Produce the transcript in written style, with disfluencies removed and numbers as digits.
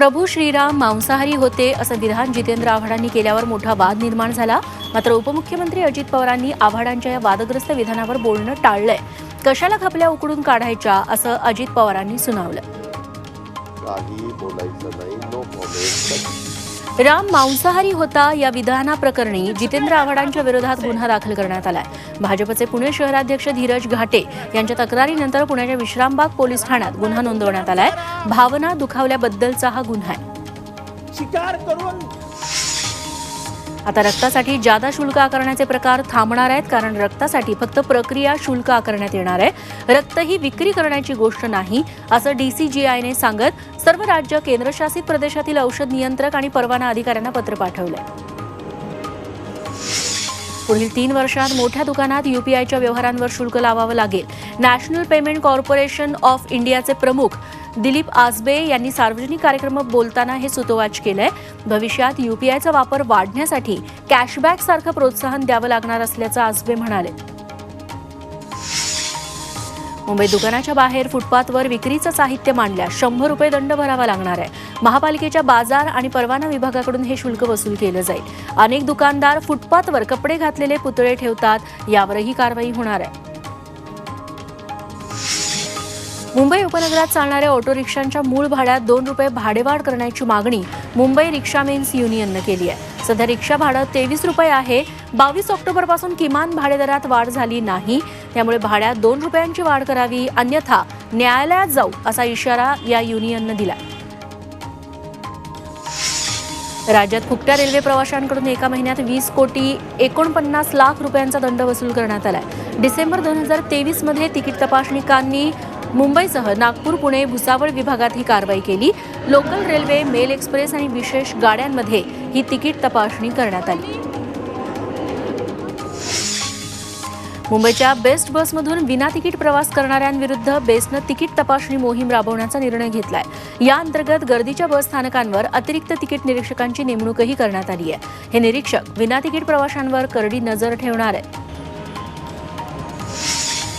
प्रभू श्रीराम मांसाहारी होते असं विधान जितेंद्र आव्हाडांनी केल्यावर मोठा वाद निर्माण झाला. मात्र उपमुख्यमंत्री अजित पवारांनी आव्हाडांच्या या वादग्रस्त विधानावर बोलणं टाळलंय. कशाला खपल्या उकडून काढायच्या असं अजित पवारांनी सुनावलं. काही बोलायचं नाही, नो कॉमेंट. राम मांसाहारी होता या विधानाप्रकरणी जितेंद्र आव्हाडांच्या विरोधात गुन्हा दाखल करण्यात आलाय. भाजपचे पुणे शहराध्यक्ष धीरज घाटे यांच्या तक्रारीनंतर पुण्याच्या विश्रामबाग पोलीस ठाण्यात गुन्हा नोंदवण्यात आलाय. भावना दुखावल्याबद्दलचा हा गुन्हा आहे. शिकार करून आता रक्तासाठी जादा शुल्क आकारण्याचे प्रकार थांबणार आहेत, कारण रक्तासाठी फक्त प्रक्रिया शुल्क आकारण्यात येणार आहे. रक्त ही विक्री करण्याची गोष्ट नाही असं DCGIने सांगत सर्व राज्य केंद्रशासित प्रदेशातील औषध नियंत्रक आणि परवाना अधिकाऱ्यांना पत्र पाठवलंय. पुढील 3 वर्षात मोठ्या दुकानात UPIच्या व्यवहारांवर शुल्क लावावं लागेल. नॅशनल पेमेंट कॉर्पोरेशन ऑफ इंडियाचे प्रमुख दिलीप आसबे यांनी सार्वजनिक कार्यक्रमात बोलताना हे सूतोवाच केलंय. भविष्यात UPIचा वापर वाढण्यासाठी कॅशबॅक सारखं प्रोत्साहन द्यावं लागणार असल्याचं आसबे म्हणाले. मुंबई दुकानाच्या बाहेर फुटपाथवर विक्रीचं साहित्य मांडल्यास 100 रुपये दंड भरावा लागणार आहे. महापालिकेच्या बाजार आणि परवाना विभागाकडून हे शुल्क वसूल केलं जाईल. अनेक दुकानदार फुटपाथवर कपडे घातलेले पुतळे ठेवतात, यावरही कारवाई होणार आहे. मुंबई उपनगरात चालणाऱ्या ऑटो रिक्षांच्या मूळ भाड्यात 2 रुपये भाडेवाढ करण्याची मागणी मुंबई रिक्षामेन्स युनियननं केली आहे. सध्या रिक्षा भाडं 23 रुपये आहे. 22 ऑक्टोबरपासून किमान भाडेदरात वाढ झाली नाही, त्यामुळे भाड्यात 2 रुपयांची वाढ करावी, अन्यथा न्यायालयात जाऊ असा इशारा या युनियननं दिला. राज्यात फुकट्या रेल्वे प्रवाशांकडून एका महिन्यात 20,49 लाख रुपयांचा दंड वसूल करण्यात आलाय. डिसेंबर 2023 मध्ये तिकीट तपासणीकांनी मुंबईसह नागपूर, पुणे, भुसावळ विभागात ही कारवाई केली. लोकल रेल्वे, मेल एक्सप्रेस आणि विशेष गाड्यांमध्ये ही तिकीट तपासणी करण्यात आली. मुंबईच्या बेस्ट बसमधून विना तिकीट प्रवास करणाऱ्यांविरुद्ध बेस्टनं तिकीट तपासणी मोहीम राबवण्याचा निर्णय घेतलाय. या अंतर्गत गर्दीच्या बस स्थानकांवर अतिरिक्त तिकीट निरीक्षकांची नेमणूकही करण्यात आली आहे. हे निरीक्षक विना तिकीट प्रवाशांवर करडी नजर ठेवणार आहेत.